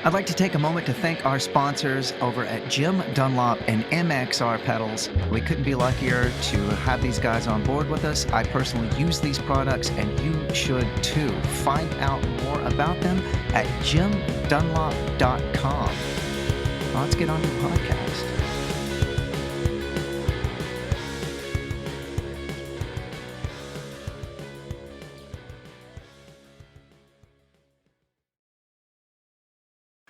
I'd like to take a moment to thank our sponsors over at Jim Dunlop and MXR Pedals. We couldn't be luckier to have these guys on board with us. I personally use these products, and you should too. Find out more about them at jimdunlop.com. Let's get on to the podcast.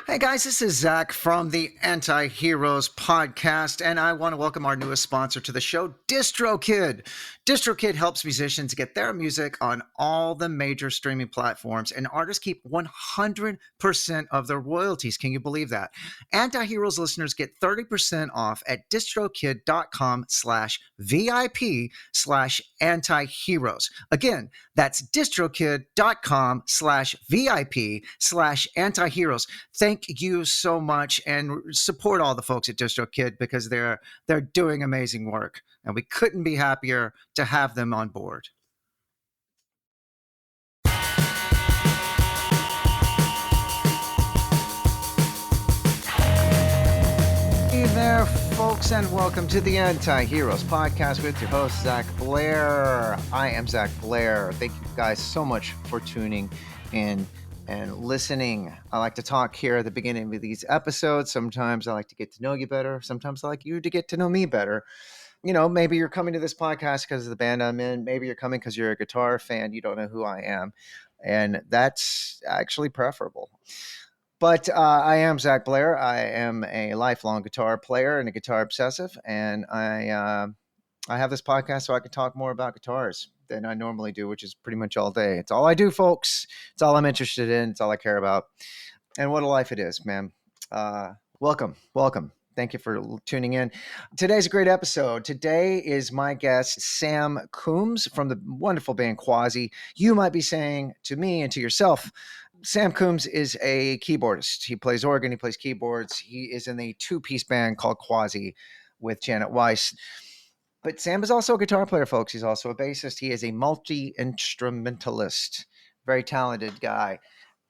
Hey guys, this is Zach from the Anti-Heroes podcast, and I want to welcome our newest sponsor to the show, DistroKid. DistroKid helps musicians get their music on all the major streaming platforms, and artists keep 100% of their royalties. Can you believe that? Anti-Heroes listeners get 30% off at distrokid.com/VIP/antiheroes. Again, that's distrokid.com/VIP/antiheroes. Thank you so much, and support all the folks at DistroKid because they're doing amazing work, and we couldn't be happier to have them on board. Hey there, folks, and welcome to the Anti-Heroes podcast with your host, Zach Blair. I am Zach Blair. Thank you guys so much for tuning in and listening. I like to talk here at the beginning of these episodes. Sometimes I like to get to know you better. Sometimes I like you to get to know me better. You know, maybe you're coming to this podcast because of the band I'm in. Maybe you're coming because you're a guitar fan. You don't know who I am. And that's actually preferable. But I am Zach Blair. I am a lifelong guitar player and a guitar obsessive. And I have this podcast so I can talk more about guitars than I normally do, which is pretty much all day. It's all I do, folks. It's all I'm interested in. It's all I care about. And what a life it is, man. Welcome. Thank you for tuning in. Today's a great episode. Today is my guest, Sam Coomes from the wonderful band Quasi. You might be saying to me and to yourself, Sam Coomes is a keyboardist. He plays organ, he plays keyboards. He is in a two-piece band called Quasi with Janet Weiss. But Sam is also a guitar player, folks. He's also a bassist. He is a multi-instrumentalist, very talented guy.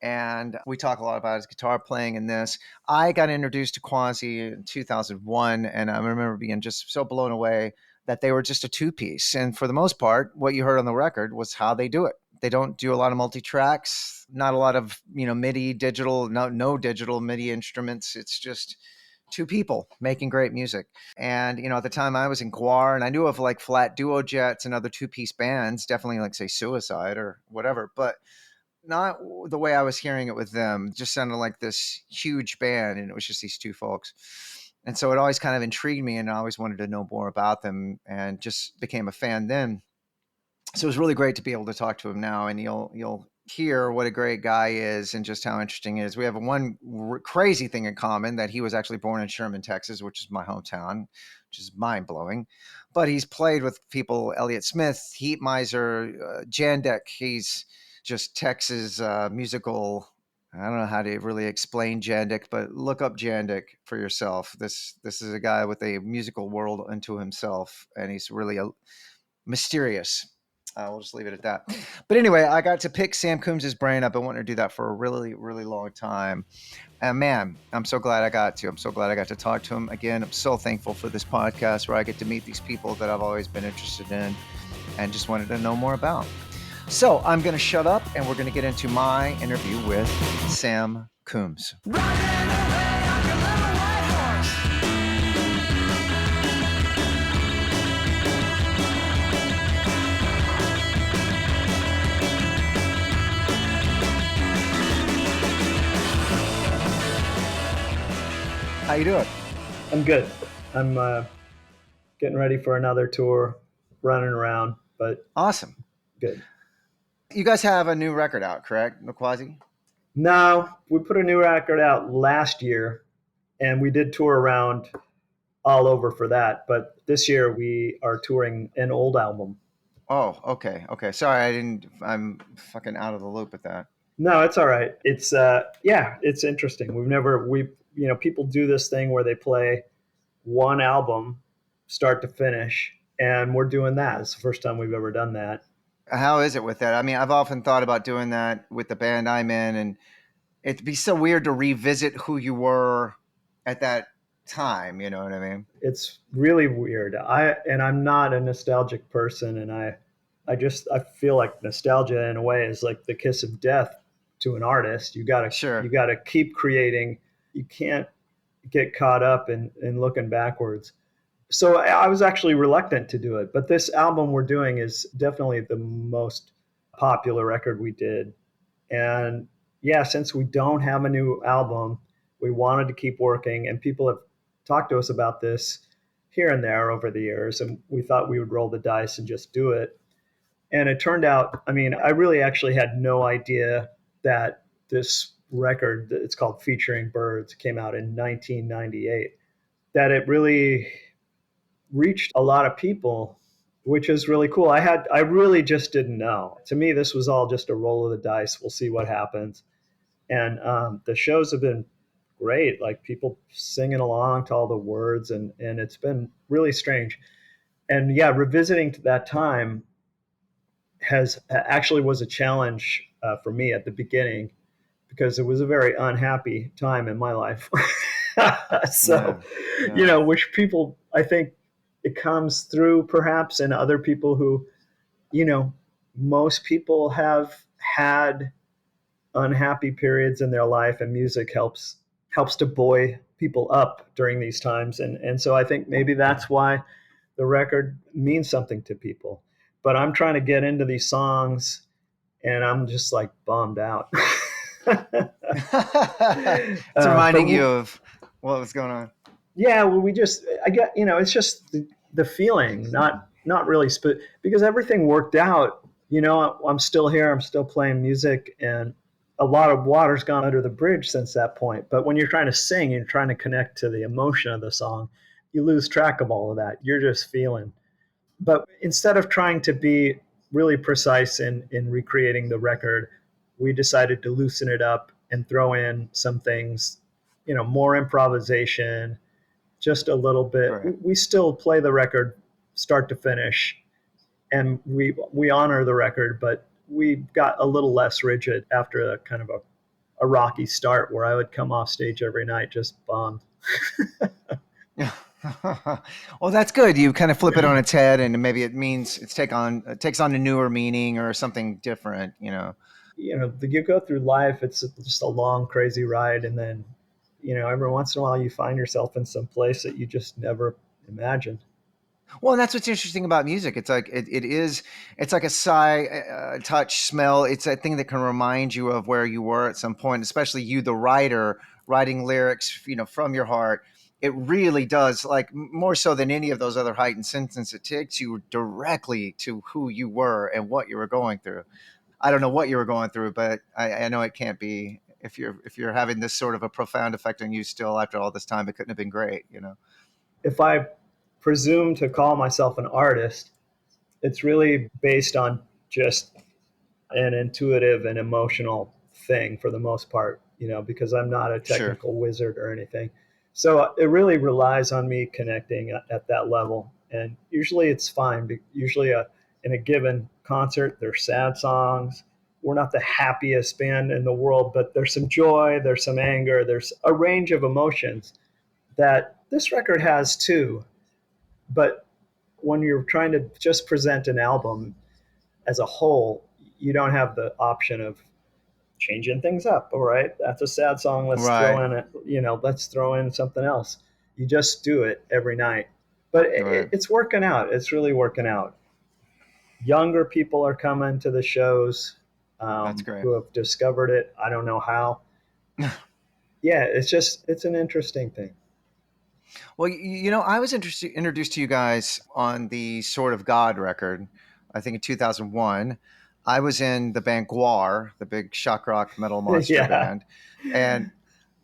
And we talk a lot about his guitar playing in this. I got introduced to Quasi in 2001, and I remember being just so blown away that they were just a two-piece. And for the most part, what you heard on the record was how they do it. They don't do a lot of multi-tracks, not a lot of, MIDI digital, no digital MIDI instruments. It's just two people making great music. And, at the time I was in Guar, and I knew of like Flat Duo Jets and other two-piece bands, definitely like say Suicide or whatever, but not the way I was hearing it with them. It just sounded like this huge band, and it was just these two folks. And so it always kind of intrigued me, and I always wanted to know more about them, and just became a fan then. So it was really great to be able to talk to him now, and you'll hear what a great guy is and just how interesting it is. We have one crazy thing in common, that he was actually born in Sherman, Texas, which is my hometown, which is mind-blowing. But he's played with people, Elliott Smith, Heatmiser, Jandek. He's just Texas musical. I don't know how to really explain Jandek, but look up Jandek for yourself. This is a guy with a musical world unto himself, and he's really mysterious. We'll just leave it at that. But anyway, I got to pick Sam Coomes' brain. I've been wanting to do that for a really, really long time. And man, I'm so glad I got to. I'm so glad I got to talk to him again. I'm so thankful for this podcast where I get to meet these people that I've always been interested in and just wanted to know more about. So I'm going to shut up, and we're going to get into my interview with Sam Coomes. How you doing? I'm good. I'm getting ready for another tour, running around, but awesome. Good. You guys have a new record out, correct, Quasi? No, we put a new record out last year, and we did tour around all over for that. But this year we are touring an old album. Oh, okay. Sorry, I'm fucking out of the loop with that. No, it's all right. It's it's interesting. People do this thing where they play one album start to finish, and we're doing that. It's the first time we've ever done that. How is it with that? I mean, I've often thought about doing that with the band I'm in, and it'd be so weird to revisit who you were at that time. You know what I mean? It's really weird. I'm not a nostalgic person, and I feel like nostalgia in a way is like the kiss of death to an artist. You Sure. gotta keep creating. You can't get caught up in looking backwards. So I was actually reluctant to do it, but this album we're doing is definitely the most popular record we did. And yeah, since we don't have a new album, we wanted to keep working, and people have talked to us about this here and there over the years, and we thought we would roll the dice and just do it. And it turned out, I mean, I really actually had no idea that this record, it's called Featuring Birds, came out in 1998, that it really reached a lot of people, which is really cool. I really just didn't know. To me, this was all just a roll of the dice. We'll see what happens. And the shows have been great, like people singing along to all the words, and it's been really strange. And yeah, revisiting to that time has actually was a challenge for me at the beginning, because it was a very unhappy time in my life. So, Yeah. Yeah. which people, I think it comes through perhaps in other people who, you know, most people have had unhappy periods in their life, and music helps to buoy people up during these times. And so I think maybe that's why the record means something to people. But I'm trying to get into these songs, and I'm just like bummed out. It's reminding you of what was going on. Yeah, well, I get, it's just the feeling, not really, because everything worked out. I'm still here, I'm still playing music, and a lot of water's gone under the bridge since that point. But when you're trying to sing, you're trying to connect to the emotion of the song, you lose track of all of that. You're just feeling. But instead of trying to be really precise in recreating the record, we decided to loosen it up and throw in some things, more improvisation, just a little bit. Right. We still play the record start to finish, and we honor the record, but we got a little less rigid after a kind of a rocky start, where I would come off stage every night just bummed. Well, that's good. You kind of flip it on its head, and maybe it means it takes on a newer meaning or something different. You go through life, it's just a long, crazy ride, and then, every once in a while you find yourself in some place that you just never imagined. Well, and that's what's interesting about music. It's like it's like a touch, smell. It's a thing that can remind you of where you were at some point, especially you, the writer, writing lyrics, from your heart. It really does, like more so than any of those other heightened sentences. It takes you directly to who you were and what you were going through. I don't know what you were going through, but I know it can't be if you're having this sort of a profound effect on you still after all this time. It couldn't have been great. If I presume to call myself an artist, it's really based on just an intuitive and emotional thing for the most part, because I'm not a technical Sure. wizard or anything. So it really relies on me connecting at that level. And usually it's fine. Usually in a given concert, there's sad songs. We're not the happiest band in the world, but there's some joy, there's some anger, there's a range of emotions that this record has too. But when you're trying to just present an album as a whole, you don't have the option of changing things up. All right, that's a sad song. Let's Right. throw in let's throw in something else. You just do it every night. But Right. it's working out. It's really working out. Younger people are coming to the shows, That's great. who have discovered it. I don't know how. Yeah, it's an interesting thing. Well, I was introduced to you guys on the Sword of God record, I think in 2001. I was in the band Guar, the big shock rock metal monster Yeah. band, and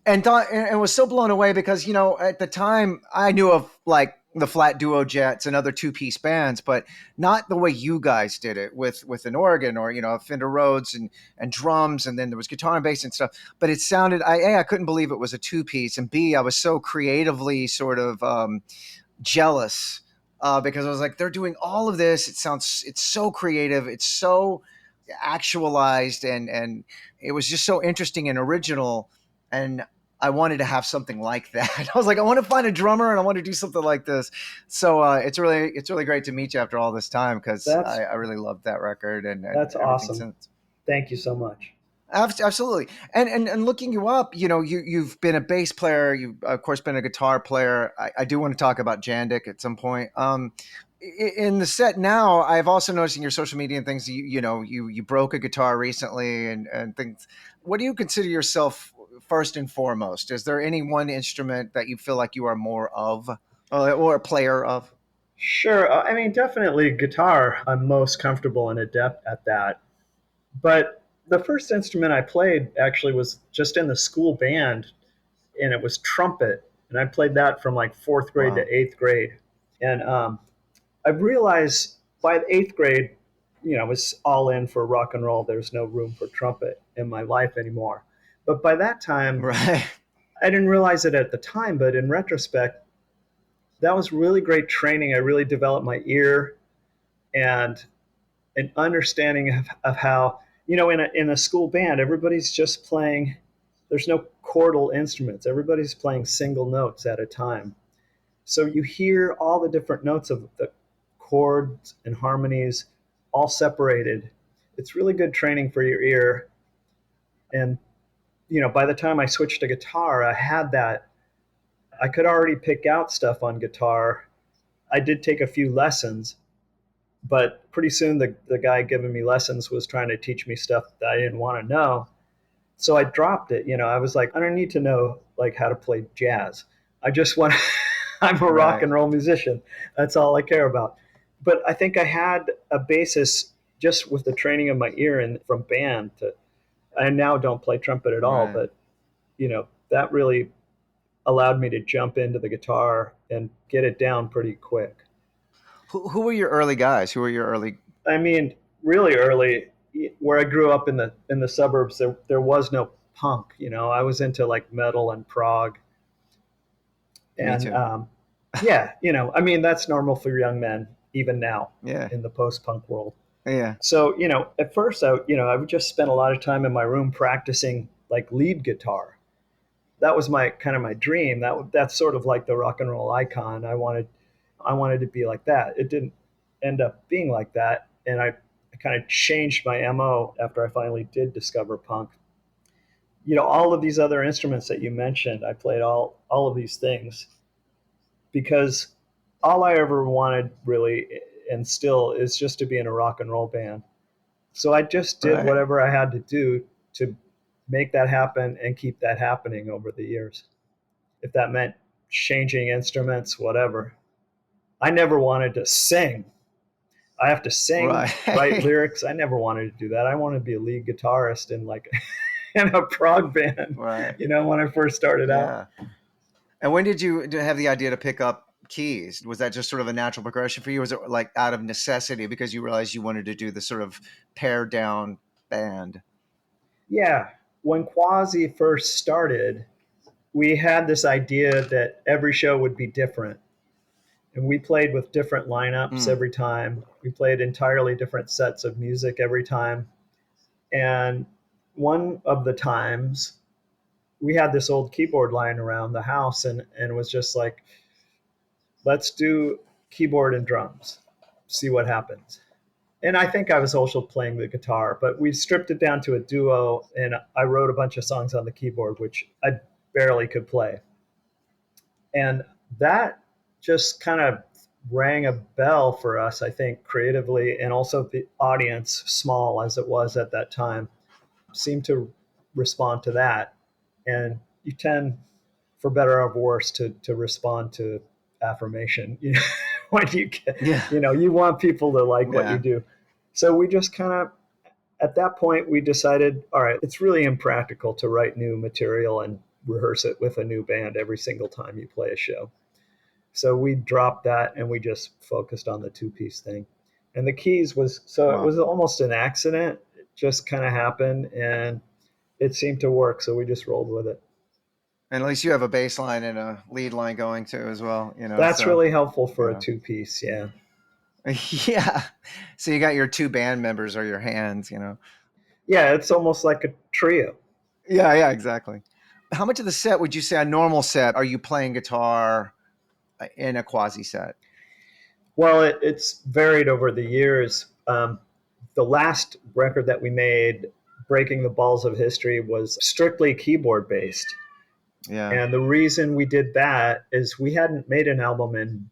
and was so blown away because at the time I knew of like the Flat Duo Jets and other two-piece bands, but not the way you guys did it with an organ or Fender Rhodes and drums, and then there was guitar and bass and stuff. But it sounded, I couldn't believe it was a two-piece, and B, I was so creatively sort of jealous because I was like, they're doing all of this. It's so creative. actualized, and it was just so interesting and original. And I wanted to have something like that. I was like, I want to find a drummer and I want to do something like this. So it's really great to meet you after all this time, because That's I really loved that record and that's everything awesome. since. Thank you so much. Absolutely. And looking you up, you've been a bass player. You've of course been a guitar player. I do want to talk about Jandek at some point. In the set now, I've also noticed in your social media and things, you broke a guitar recently and things. What do you consider yourself first and foremost? Is there any one instrument that you feel like you are more of, or a player of? Sure. I mean, definitely guitar. I'm most comfortable and adept at that. But the first instrument I played actually was just in the school band, and it was trumpet. And I played that from like fourth grade to Wow. eighth grade. And I realized by the eighth grade, I was all in for rock and roll. There's no room for trumpet in my life anymore. But by that time, Right. I didn't realize it at the time, but in retrospect, that was really great training. I really developed my ear and an understanding of how, in a school band, everybody's just playing, there's no chordal instruments. Everybody's playing single notes at a time. So you hear all the different notes of the chords and harmonies all separated. It's really good training for your ear. And, by the time I switched to guitar, I had that. I could already pick out stuff on guitar. I did take a few lessons, but pretty soon the guy giving me lessons was trying to teach me stuff that I didn't want to know. So I dropped it. I was like, I don't need to know like how to play jazz. I just want I'm a rock Right. and roll musician. That's all I care about. But I think I had a basis just with the training of my ear and from band to I now don't play trumpet at all, Right. but that really allowed me to jump into the guitar and get it down pretty quick. Who were your early guys? Who were your early? I mean, really early, where I grew up in the suburbs, there was no punk. I was into like metal and prog, Me and too. yeah, I mean that's normal for young men even now Yeah. in the post-punk world. Yeah. So at first I would just spend a lot of time in my room practicing like lead guitar. That was my kind of my dream. That's sort of like the rock and roll icon. I wanted to be like that. It didn't end up being like that, and I kind of changed my MO after I finally did discover punk. All of these other instruments that you mentioned, I played all of these things because all I ever wanted really and still is just to be in a rock and roll band. So I just did Right. whatever I had to do to make that happen and keep that happening over the years. If that meant changing instruments, whatever. I never wanted to sing. I have to sing, Right. write lyrics. I never wanted to do that. I wanted to be a lead guitarist in like in a prog band, Right. when I first started out. Yeah. And when did you have the idea to pick up keys? Was that just sort of a natural progression for you? Was it like out of necessity because you realized you wanted to do the sort of pared down band? Yeah. When Quasi first started, we had this idea that every show would be different. And we played with different lineups Mm. every time. We played entirely different sets of music every time. And one of the times we had this old keyboard lying around the house and it was just like, let's do keyboard and drums, see what happens. And I think I was also playing the guitar, but we stripped it down to a duo and I wrote a bunch of songs on the keyboard, which I barely could play. And that just kind of rang a bell for us, I think, creatively, and also the audience, small as it was at that time, seemed to respond to that. And you tend, for better or worse, to respond to affirmation. When you get, Yeah. you want people to like what you Yeah. do. So we just kind of, at that point, we decided, all right, it's really impractical to write new material and rehearse it with a new band every single time you play a show. So we dropped that and we just focused on the two-piece thing. And the keys it Wow. was almost an accident. It just kind of happened and it seemed to work. So we just rolled with it. And at least you have a bass line and a lead line going too as well, That's so, really helpful you for a know. two-piece. Yeah. Yeah. So you got your two band members or your hands, you know. Yeah, it's almost like a trio. Yeah, yeah, exactly. How much of the set would you say a normal set are you playing guitar in a quasi set? Well, it's varied over the years. The last record that we made, Breaking the Balls of History, was strictly keyboard based. Yeah. And the reason we did that is we hadn't made an album in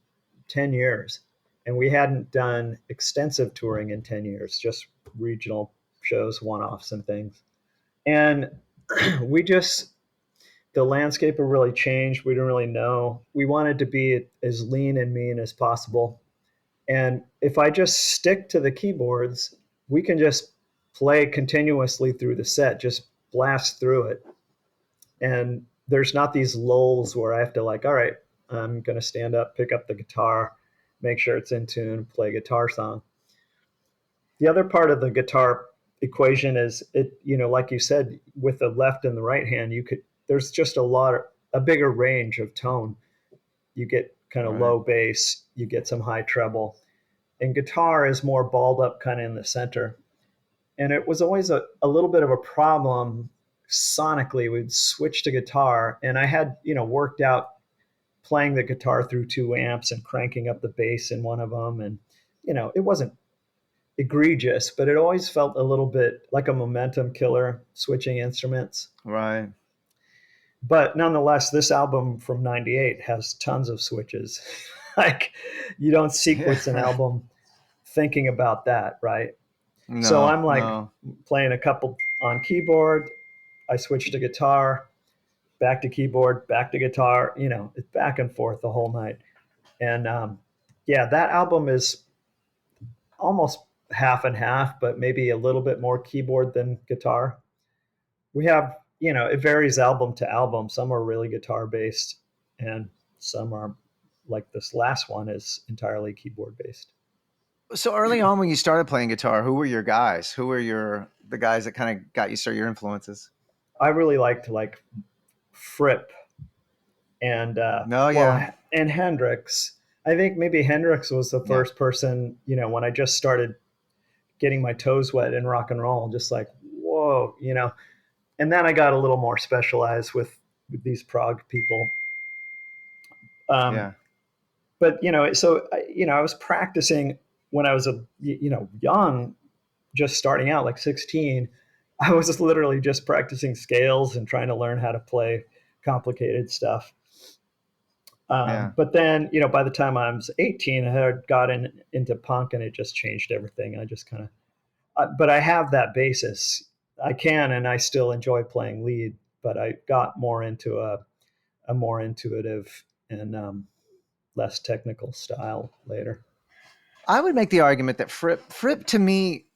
10 years, and we hadn't done extensive touring in 10 years, just regional shows, one offs, and things. And we just, the landscape had really changed. We didn't really know. We wanted to be as lean and mean as possible. And if I just stick to the keyboards, we can just play continuously through the set, just blast through it. And there's not these lulls where I have to like, all right, I'm going to stand up, pick up the guitar, make sure it's in tune, play a guitar song. The other part of the guitar equation is it, like you said, with the left and the right hand, there's just a bigger range of tone. You get kind of Right. low bass, you get some high treble, and guitar is more balled up kind of in the center. And it was always a little bit of a problem sonically. We'd switch to guitar, and I had, worked out playing the guitar through two amps and cranking up the bass in one of them. And, it wasn't egregious, but it always felt a little bit like a momentum killer switching instruments. Right. But nonetheless, this album from '98 has tons of switches. Like, you don't sequence an Yeah. album thinking about that, right? So No, I'm like no. playing a couple on keyboard. I switch to guitar, back to keyboard, back to guitar. It's back and forth the whole night. And yeah, that album is almost half and half, but maybe a little bit more keyboard than guitar. We have, it varies album to album. Some are really guitar based, and some are like this last one is entirely keyboard based. So early on when you started playing guitar, who were your guys? Who were the guys that kind of got you started, your influences? I really liked like Fripp and No, yeah. and Hendrix. I think maybe Hendrix was the Yeah. first person, when I just started getting my toes wet in rock and roll, just like, whoa. And then I got a little more specialized with these prog people. Um, Yeah. but so I was practicing when I was young, just starting out, like 16. I was just literally just practicing scales and trying to learn how to play complicated stuff. Yeah. But then, by the time I was 18, I had gotten into punk, and it just changed everything. I just kind of, but I have that basis. I can, and I still enjoy playing lead, but I got more into a more intuitive and less technical style later. I would make the argument that Fripp to me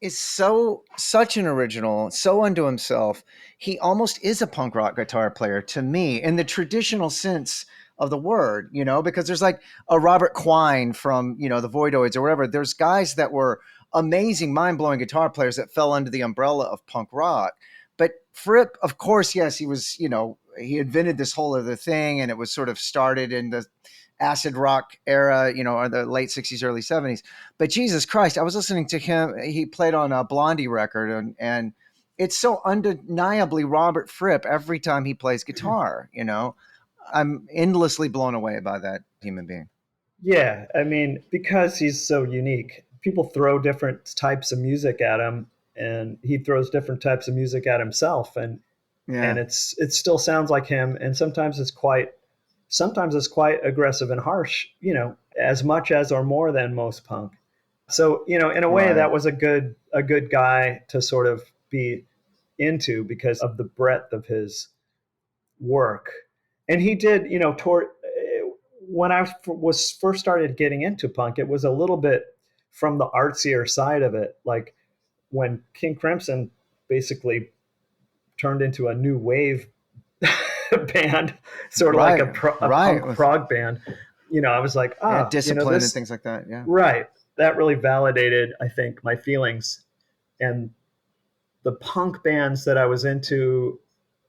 is such an original, so unto himself. He almost is a punk rock guitar player to me in the traditional sense of the word, because there's like a Robert Quine from, the Voidoids or whatever. There's guys that were amazing, mind-blowing guitar players that fell under the umbrella of punk rock. But Fripp, of course, yes, he was, he invented this whole other thing, and it was sort of started in the acid rock era, or the late 60s, early 70s. But Jesus Christ, I was listening to him. He played on a Blondie record, and it's so undeniably Robert Fripp every time he plays guitar. I'm endlessly blown away by that human being. Yeah, I mean, because he's so unique, people throw different types of music at him, and he throws different types of music at himself, and Yeah, it still sounds like him, and sometimes it's quite aggressive and harsh, as much as or more than most punk. So, in a way, right. that was a good guy to sort of be into because of the breadth of his work. And he did, toward when I was first started getting into punk, it was a little bit from the artsier side of it. Like when King Crimson basically turned into a new wave band, sort of like Right, a right. punk With prog band. I was like, yeah, discipline and this, things like that. Yeah, right. That really validated, I think, my feelings. And the punk bands that I was into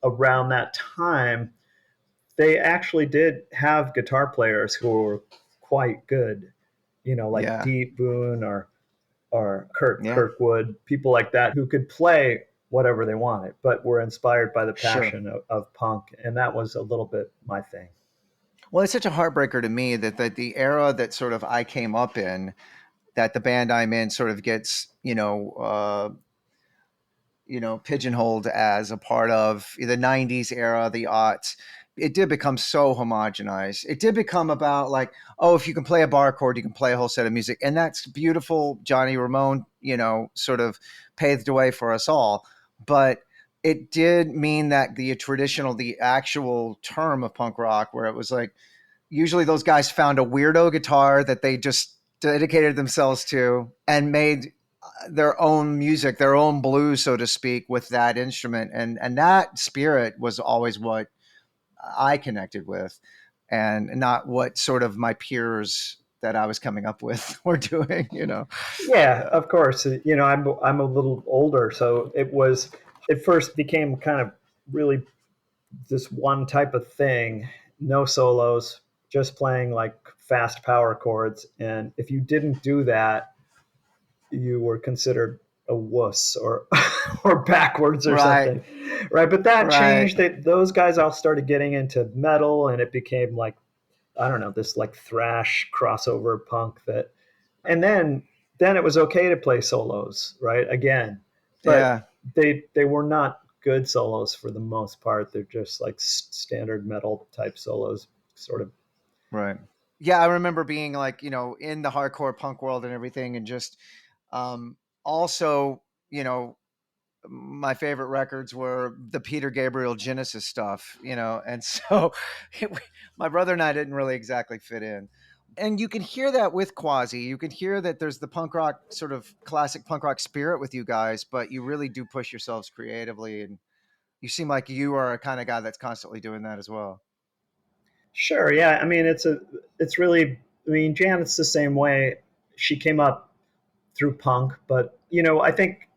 around that time, they actually did have guitar players who were quite good. like Yeah. Deep Boone or Kurt Yeah. Kirkwood, people like that who could play whatever they wanted, but were inspired by the Sure. passion of punk. And that was a little bit my thing. Well, it's such a heartbreaker to me that the era that sort of I came up in, that the band I'm in sort of gets, pigeonholed as a part of the 90s era, the aughts. It did become so homogenized. It did become about like, oh, if you can play a bar chord, you can play a whole set of music. And that's beautiful. Johnny Ramone, sort of paved the way for us all. But it did mean that the actual term of punk rock, where it was like, usually those guys found a weirdo guitar that they just dedicated themselves to and made their own music, their own blues, so to speak, with that instrument. And that spirit was always what I connected with, and not what sort of my peers that I was coming up with were doing. Yeah, of course. I'm a little older, so it first became kind of really this one type of thing, no solos, just playing like fast power chords. And if you didn't do that, you were considered a wuss or or backwards or Right. something, right? But that Right. changed. Those guys all started getting into metal, and it became like, I don't know, this like thrash crossover punk that, and then it was okay to play solos, right? Again, but Yeah. they were not good solos for the most part. They're just like standard metal type solos, sort of. Right. Yeah, I remember being like, in the hardcore punk world and everything, and just also, my favorite records were the Peter Gabriel Genesis stuff, and so it, my brother and I didn't really exactly fit in. And you can hear that with Quasi. You can hear that there's the punk rock, sort of classic punk rock spirit with you guys, but you really do push yourselves creatively, and you seem like you are a kind of guy that's constantly doing that as well. Sure, yeah. I mean, it's really. I mean, Janet's the same way. She came up through punk, but I think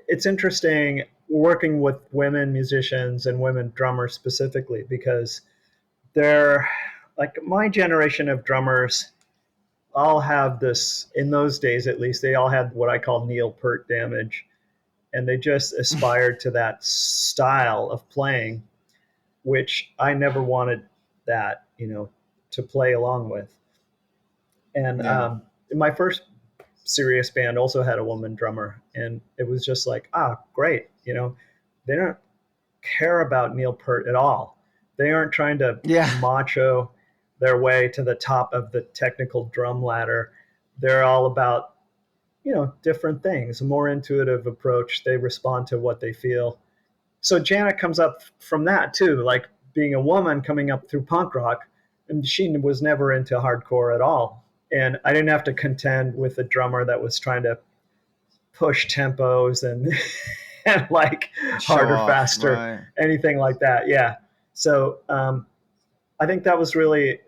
it's interesting working with women musicians and women drummers specifically because they're like my generation of drummers all have this, in those days at least, they all had what I call Neil Peart damage, and they just aspired to that style of playing, which I never wanted that, to play along with. And Yeah. my first serious band also had a woman drummer, and it was just like, great, they don't care about Neil Peart at all. They aren't trying to Yeah. macho their way to the top of the technical drum ladder. They're all about, different things, a more intuitive approach. They respond to what they feel. So Janet comes up from that too, like being a woman coming up through punk rock, and she was never into hardcore at all. And I didn't have to contend with a drummer that was trying to push tempos and and like Show harder, off. faster, Right. anything like that. Yeah. So I think that's really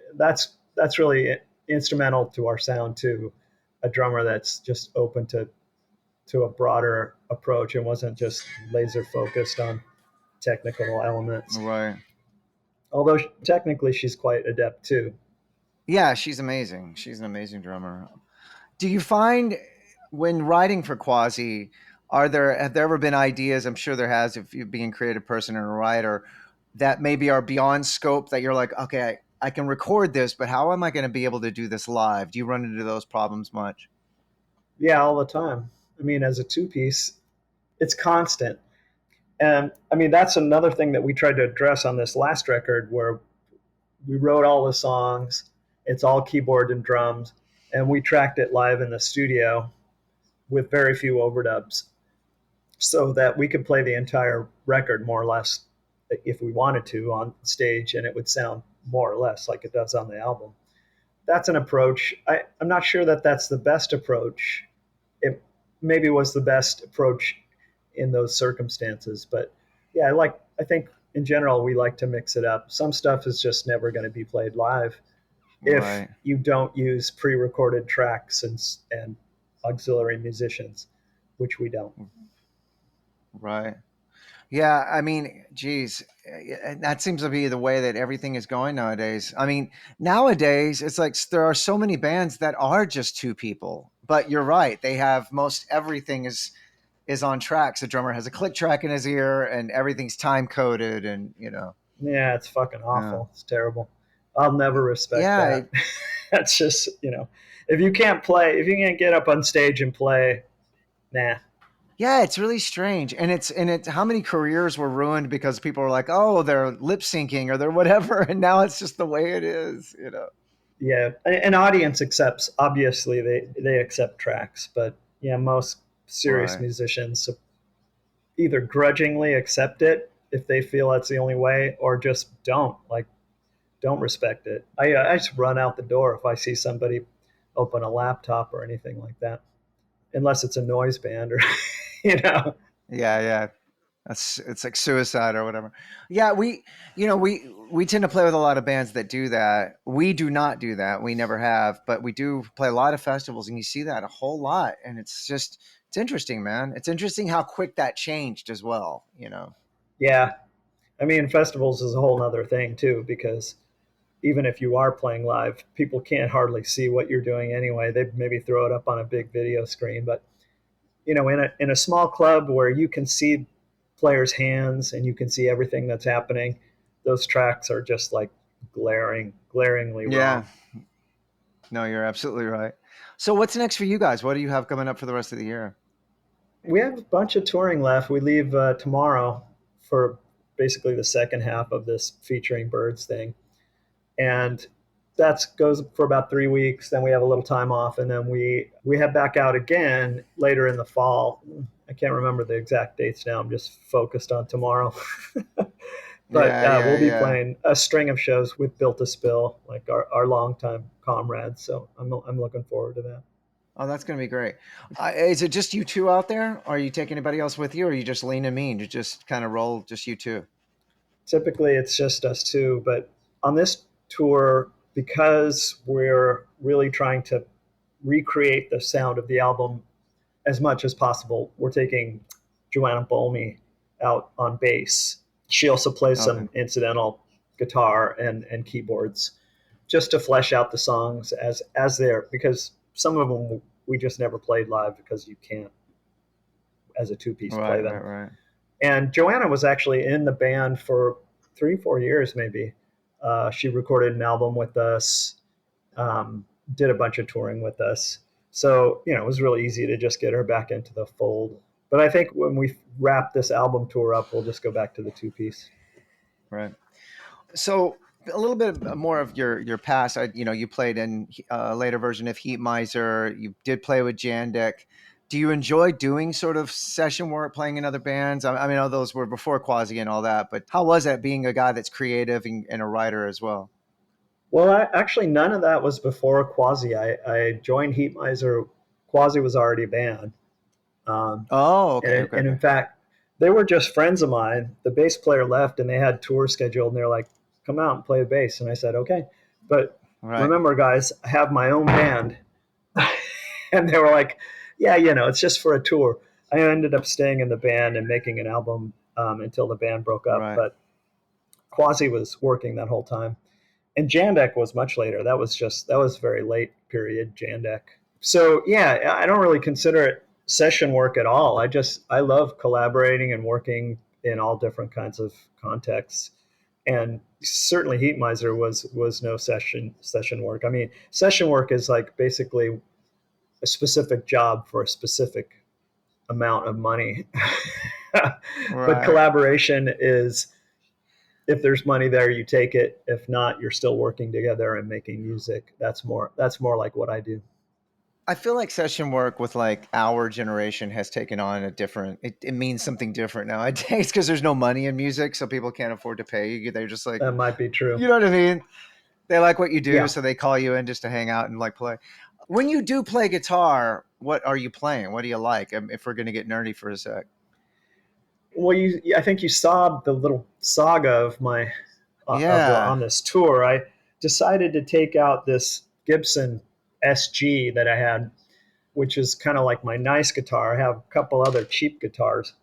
instrumental to our sound too. A drummer that's just open to a broader approach and wasn't just laser focused on technical elements. Right. Although technically she's quite adept too. Yeah, she's amazing. She's an amazing drummer. Do you find when writing for Quasi, have there ever been ideas? I'm sure there has, if you being a creative person and a writer, that maybe are beyond scope, that you're like, okay, I can record this, but how am I going to be able to do this live? Do you run into those problems much? Yeah, all the time. I mean, as a two piece, it's constant. And I mean, that's another thing that we tried to address on this last record where we wrote all the songs. It's all keyboard and drums. And we tracked it live in the studio with very few overdubs so that we could play the entire record more or less if we wanted to on stage and it would sound more or less like it does on the album. That's an approach. I'm not sure that that's the best approach. It maybe was the best approach in those circumstances, but yeah, I think in general we like to mix it up. Some stuff is just never going to be played live if Right. you don't use pre-recorded tracks and auxiliary musicians, which we don't. Right. Yeah, I mean, geez, that seems to be the way that everything is going nowadays. I mean, nowadays it's like there are so many bands that are just two people. But you're right; they have most everything is on tracks. The drummer has a click track in his ear, and everything's time coded, and Yeah, it's fucking yeah, awful. It's terrible. I'll never respect yeah, that. That's just, if you can't play, if you can't get up on stage and play, nah. yeah. It's really strange, and it's how many careers were ruined because people were like, oh, they're lip syncing or they're whatever, and now it's just the way it is. Yeah, an audience accepts, obviously they accept tracks, but yeah, most serious Right. musicians either grudgingly accept it if they feel that's the only way, or just don't respect it. I just run out the door if I see somebody open a laptop or anything like that, unless it's a noise band or you know. Yeah, yeah. It's like suicide or whatever. Yeah, we tend to play with a lot of bands that do that. We do not do that. We never have, but we do play a lot of festivals, and you see that a whole lot. And it's interesting, man. It's interesting how quick that changed as well. Yeah, I mean festivals is a whole other thing too, because even if you are playing live, people can't hardly see what you're doing anyway. They maybe throw it up on a big video screen, but in a small club where you can see players' hands and you can see everything that's happening, those tracks are just like glaringly Yeah, wrong. no, you're absolutely right. So what's next for you guys? What do you have coming up for the rest of the year? We have a bunch of touring left. We leave tomorrow for basically the second half of this featuring birds thing, and that goes for about 3 weeks. Then we have a little time off, and then we head back out again later in the fall. I can't remember the exact dates now. I'm just focused on tomorrow. But Yeah, yeah, we'll be yeah. playing a string of shows with Built to Spill, like our longtime comrades. So I'm looking forward to that. Oh, that's gonna be great. Is it just you two out there? Or are you taking anybody else with you, or are you just leaning mean to just kind of roll just you two? Typically, it's just us two, but on this tour, because we're really trying to recreate the sound of the album as much as possible, we're taking Joanna Bolmy out on bass. She also plays Okay. some incidental guitar and keyboards just to flesh out the songs as they're, because some of them we just never played live because you can't as a two piece Right, play right, them. right. And Joanna was actually in the band for 3 4 years maybe. She recorded an album with us, did a bunch of touring with us. So, it was really easy to just get her back into the fold. But I think when we wrap this album tour up, we'll just go back to the two piece. Right. So a little bit more of your past. You played in a later version of Heatmiser. You did play with Jandek. Do you enjoy doing sort of session work, playing in other bands? I mean, all those were before Quasi and all that, but how was that being a guy that's creative and a writer as well? Well, actually, none of that was before Quasi. I joined Heatmiser. Quasi was already a band. Um, Oh, okay, and, okay, and in okay. fact, they were just friends of mine. The bass player left and they had tours scheduled, and they're like, come out and play the bass. And I said, okay. But Right, remember, guys, I have my own band. And they were like, yeah, it's just for a tour. I ended up staying in the band and making an album until the band broke up. right. But Quasi was working that whole time. And Jandek was much later. That was very late period, Jandek. So yeah, I don't really consider it session work at all. I love collaborating and working in all different kinds of contexts. And certainly Heatmiser was no session work. I mean, session work is like basically a specific job for a specific amount of money. But Right. collaboration is, if there's money there, you take it. If not, you're still working together and making music. That's more like what I do. I feel like session work with like our generation has taken on it means something different nowadays because there's no money in music, so people can't afford to pay you. They're just like, That might be true. you know what I mean? They like what you do, Yeah. so they call you in just to hang out and like play. When you do play guitar, what are you playing? What do you like? If we're gonna get nerdy for a sec. Well, I think you saw the little saga of my of the Yeah. on this tour. I decided to take out this Gibson SG that I had, which is kind of like my nice guitar. I have a couple other cheap guitars,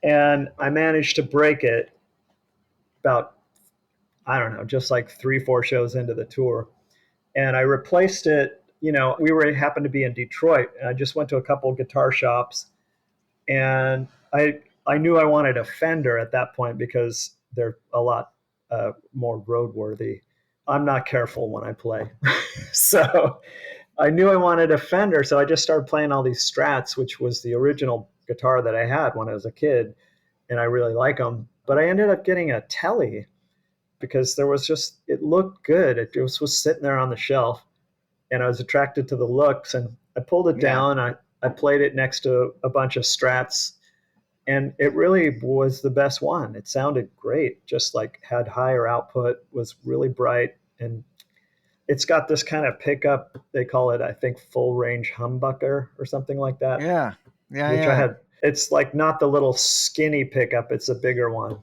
And I managed to break it about, I don't know, just like 3, 4 shows into the tour. And I replaced it. Happened to be in Detroit, and I just went to a couple of guitar shops, and I knew I wanted a Fender at that point because they're a lot more roadworthy. I'm not careful when I play, so I knew I wanted a Fender. So I just started playing all these Strats, which was the original guitar that I had when I was a kid, and I really like them. But I ended up getting a Tele because it looked good. It just was sitting there on the shelf, and I was attracted to the looks, and I pulled it down. I played it next to a bunch of Strats, and it really was the best one. It sounded great, just like had higher output, was really bright, and it's got this kind of pickup. They call it, I think, full range humbucker or something like that. Yeah. Which I had. It's like not the little skinny pickup; it's a bigger one,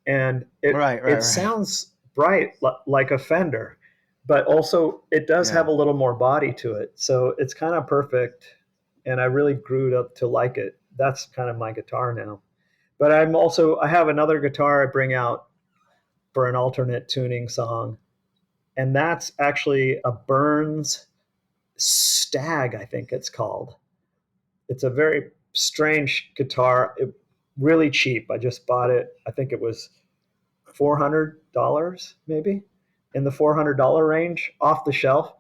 and it sounds bright like a Fender, but also it does have a little more body to it. So it's kind of perfect, and I really grew to like it. That's kind of my guitar now. But I have another guitar I bring out for an alternate tuning song, and that's actually a Burns Stag, I think it's called. It's a very strange guitar, really cheap. I just bought it. I think it was $400, maybe in the $400 range, off the shelf.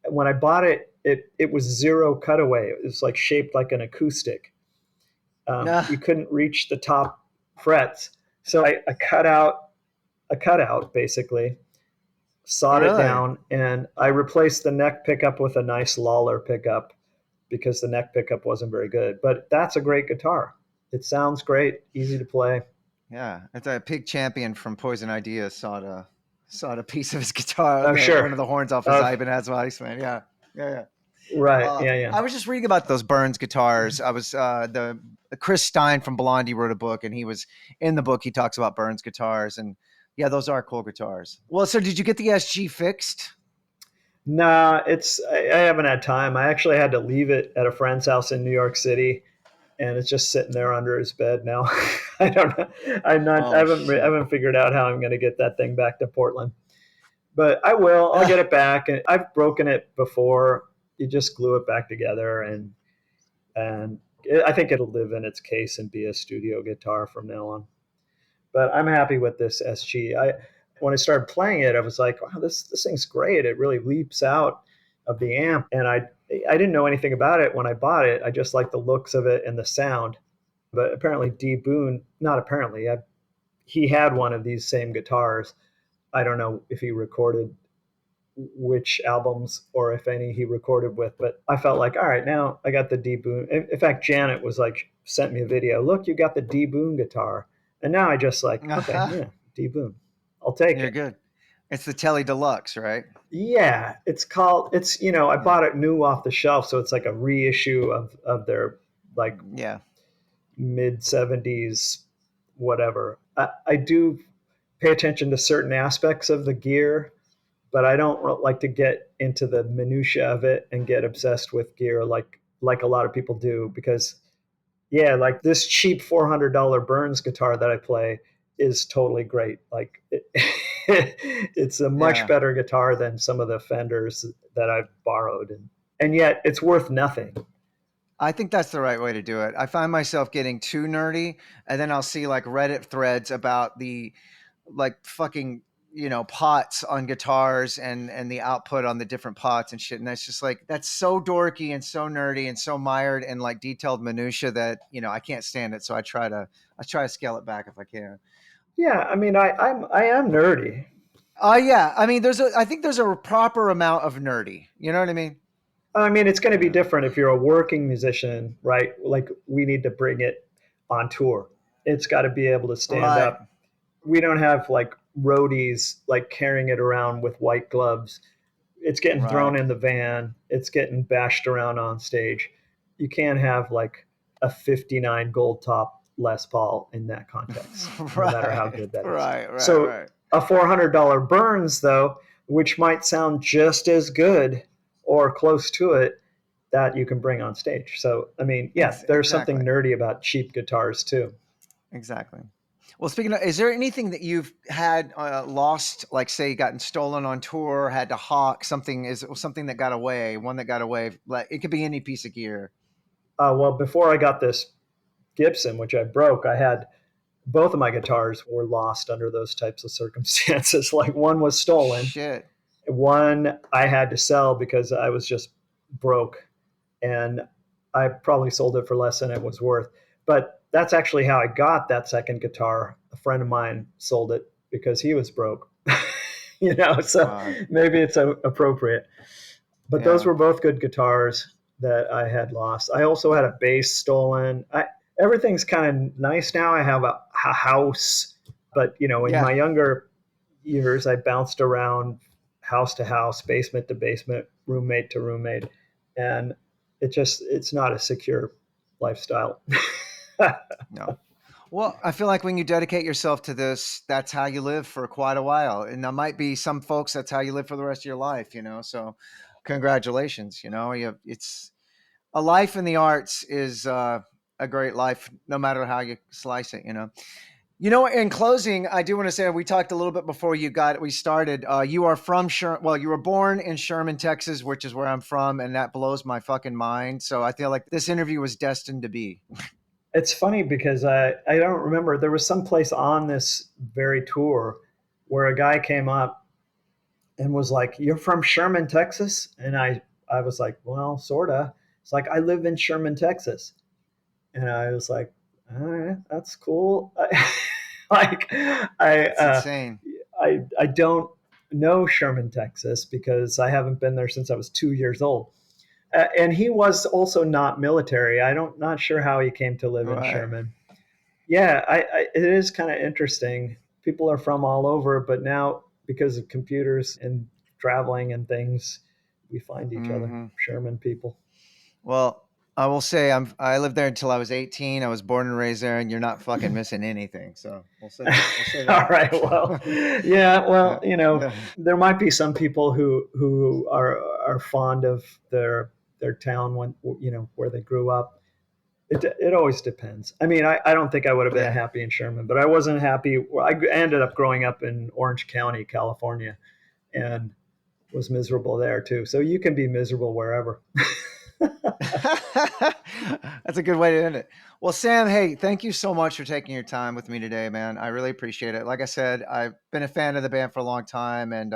When I bought it, it was zero cutaway. It was like shaped like an acoustic. You couldn't reach the top frets, so I cut out a cutout basically, sawed it down, and I replaced the neck pickup with a nice Lawler pickup because the neck pickup wasn't very good. But that's a great guitar. It sounds great, easy to play. Yeah, it's a Pig Champion from Poison Ideas sawed a piece of his guitar. Oh, sure. One of the horns off his Ibanez Weissman. Yeah. Right. Yeah. I was just reading about those Burns guitars. I was the Chris Stein from Blondie wrote a book, and he was in the book. He talks about Burns guitars, and yeah, those are cool guitars. Well, so did you get the SG fixed? Nah, I haven't had time. I actually had to leave it at a friend's house in New York City, and it's just sitting there under his bed now. I don't know. I haven't figured out how I'm going to get that thing back to Portland, but I will. I'll get it back. And I've broken it before. You just glue it back together, and I think it'll live in its case and be a studio guitar from now on. But I'm happy with this SG. When I started playing it, I was like, wow, this thing's great. It really leaps out of the amp. And I didn't know anything about it when I bought it. I just liked the looks of it and the sound. But apparently D. Boon, not apparently, he had one of these same guitars. I don't know if he recorded which albums or if any he recorded with, but I felt like, all right, now I got the D. Boon. In fact, Janet was like, sent me a video. Look, you got the D. Boon guitar. And now I just like, okay, yeah, D. Boon. I'll take it. You're good. It's the Tele Deluxe, right? Yeah, I bought it new off the shelf, so it's like a reissue of their like mid 70s whatever. I do pay attention to certain aspects of the gear, but I don't like to get into the minutia of it and get obsessed with gear like a lot of people do, because like this cheap $400 Burns guitar that I play is totally great. Like it's a much better guitar than some of the Fenders that I've borrowed, and yet it's worth nothing. I think that's the right way to do it. I find myself getting too nerdy, and then I'll see like Reddit threads about the like fucking pots on guitars and the output on the different pots and shit, and that's just like, that's so dorky and so nerdy and so mired in like detailed minutia that I can't stand it. So I try to scale it back if I can. Yeah, I mean, I am nerdy. Yeah, I mean, I think there's a proper amount of nerdy. You know what I mean? I mean, it's going to be different if you're a working musician, right? Like, we need to bring it on tour. It's got to be able to stand up. We don't have like roadies like carrying it around with white gloves. It's getting thrown in the van. It's getting bashed around on stage. You can't have like a 59 gold top Les Paul in that context, no matter how good that is. Right. A $400 Burns, though, which might sound just as good or close to it, that you can bring on stage. So, I mean, there's something nerdy about cheap guitars too. Exactly. Well, speaking of, is there anything that you've had lost, like say gotten stolen on tour, had to hawk something, is something that got away, one that got away? Like it could be any piece of gear. Well, before I got this Gibson, which I broke, I had both of my guitars were lost under those types of circumstances. Like one was stolen, Shit. one I had to sell because I was just broke, and I probably sold it for less than it was worth. But that's actually how I got that second guitar. A friend of mine sold it because he was broke. So Wow. maybe it's appropriate. But those Yeah. were both good guitars that I had lost. I also had a bass stolen. Everything's kind of nice now. I have a house, but in Yeah. my younger years, I bounced around house to house, basement to basement, roommate to roommate, and it's not a secure lifestyle. No. Well, I feel like when you dedicate yourself to this, that's how you live for quite a while. And there might be some folks that's how you live for the rest of your life, So congratulations, it's a life in the arts is a great life, no matter how you slice it. In closing, I do want to say we talked a little bit before we started. You are from you were born in Sherman, Texas, which is where I'm from, and that blows my fucking mind. So I feel like this interview was destined to be. It's funny because I don't remember. There was some place on this very tour where a guy came up and was like, "You're from Sherman, Texas?" And I was like, "Well, sorta." It's like, "I live in Sherman, Texas." And I was like, "All right, that's cool." like I It's insane. I don't know Sherman, Texas because I haven't been there since I was 2 years old. And he was also not military. Not sure how he came to live in Right. Sherman. Yeah, it is kind of interesting. People are from all over, but now because of computers and traveling and things, we find each other. Mm-hmm. Sherman people. Well, I will say I lived there until I was 18. I was born and raised there, and you're not fucking missing anything. So we'll say All that. right. Well, yeah. Yeah. Well, Yeah. there might be some people who are fond of their town when where they grew up. It always depends. I mean, I don't think I would have been Yeah. happy in Sherman, but I wasn't happy. I ended up growing up in Orange County, California, and was miserable there too. So you can be miserable wherever. That's a good way to end it. Well, Sam, hey, thank you so much for taking your time with me today, man. I really appreciate it. Like I said, I've been a fan of the band for a long time, and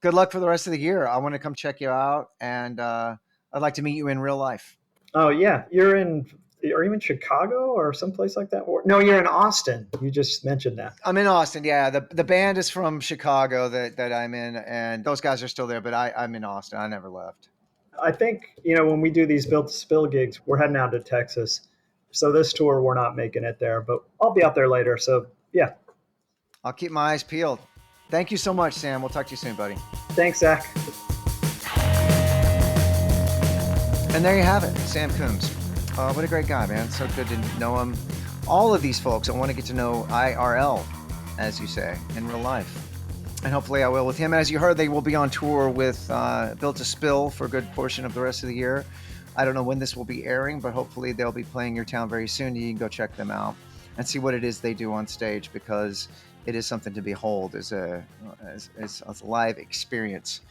good luck for the rest of the year. I want to come check you out, and I'd like to meet you in real life. Oh yeah, are you in Chicago or someplace like that? No, you're in Austin. You just mentioned that. I'm in Austin. Yeah, the band is from Chicago that I'm in, and those guys are still there. But I'm in Austin. I never left. I think when we do these built to spill gigs, we're heading out to Texas. So this tour, we're not making it there, but I'll be out there later. So yeah, I'll keep my eyes peeled. Thank you so much, Sam. We'll talk to you soon, buddy. thanks, Zach. And there you have it, Sam Coomes. What a great guy, man. So good to know him. All of these folks I want to get to know IRL, as you say, in real life. And hopefully I will with him. As you heard, they will be on tour with Built to Spill for a good portion of the rest of the year. I don't know when this will be airing, but hopefully they'll be playing your town very soon. You can go check them out and see what it is they do on stage, because it is something to behold as a live experience.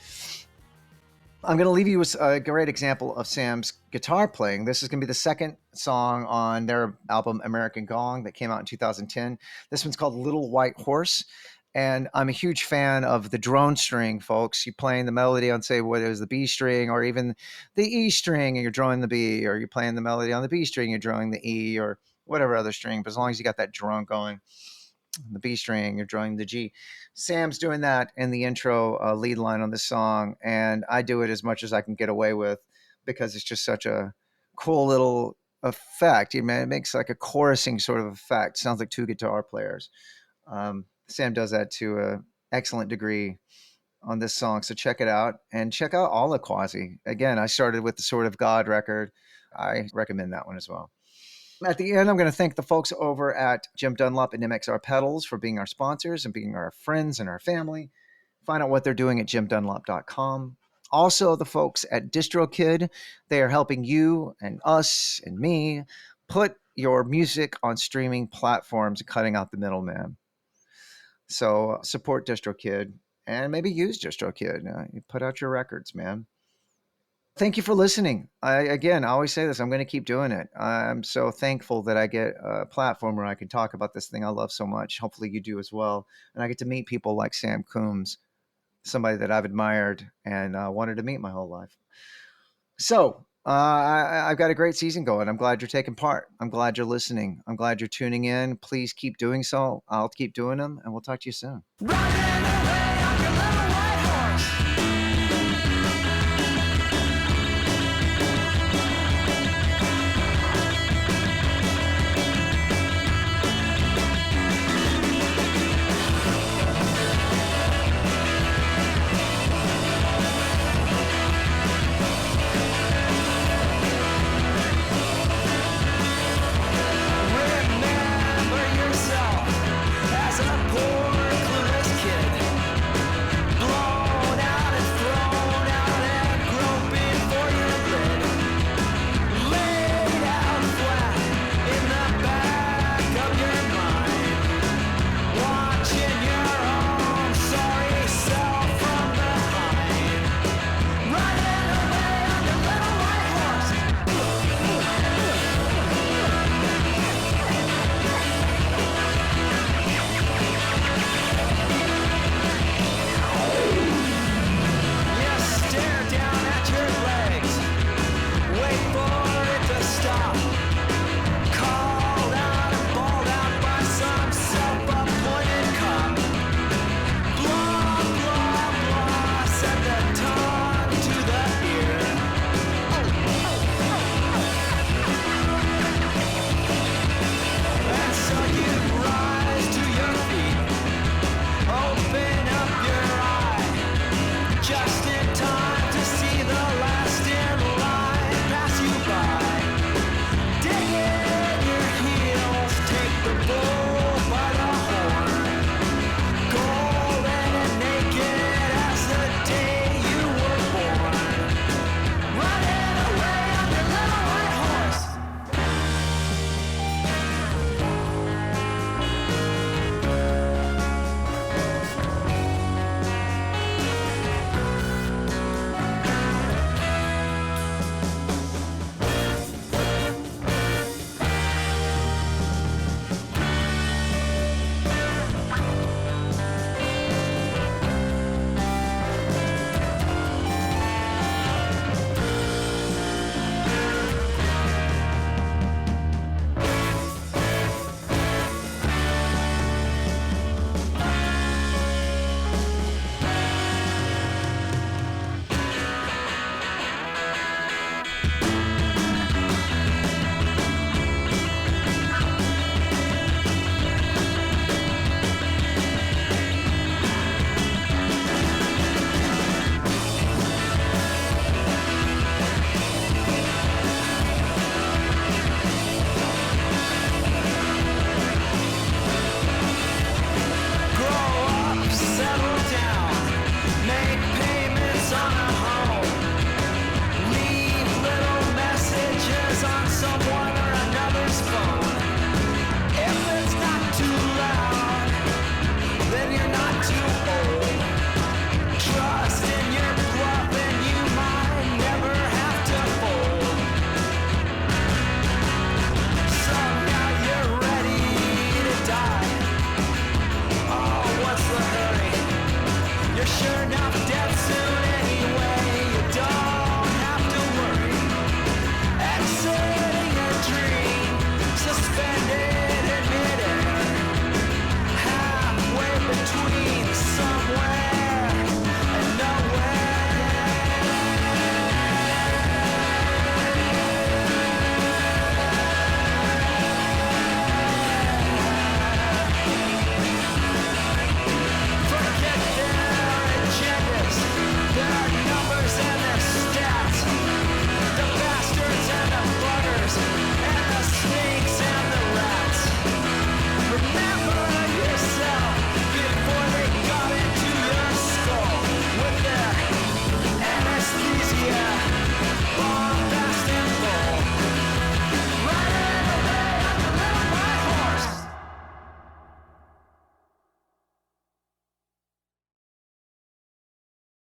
I'm going to leave you with a great example of Sam's guitar playing. This is going to be the second song on their album American Gong that came out in 2010. This one's called Little White Horse. And I'm a huge fan of the drone string, folks. You playing the melody on, say, what is the B string, or even the E string, and you're drawing the B, or you're playing the melody on the B string, you're drawing the E, or whatever other string. But as long as you got that drone going, the B string, you're drawing the G. Sam's doing that in the intro lead line on this song, and I do it as much as I can get away with because it's just such a cool little effect. It makes like a chorusing sort of effect. Sounds like two guitar players. Sam does that to an excellent degree on this song, so check it out, and check out all the Quasi. Again, I started with the Sword of God record. I recommend that one as well. At the end, I'm going to thank the folks over at Jim Dunlop and MXR Pedals for being our sponsors and being our friends and our family. Find out what they're doing at jimdunlop.com. Also, the folks at DistroKid, they are helping you and us and me put your music on streaming platforms and cutting out the middleman. So support DistroKid and maybe use DistroKid. You put out your records, man. Thank you for listening. I always say this, I'm going to keep doing it. I'm so thankful that I get a platform where I can talk about this thing I love so much. Hopefully you do as well. And I get to meet people like Sam Coomes, somebody that I've admired and wanted to meet my whole life. So I've got a great season going. I'm glad you're taking part. I'm glad you're listening. I'm glad you're tuning in. Please keep doing so. I'll keep doing them, and we'll talk to you soon. Running away, I can run away.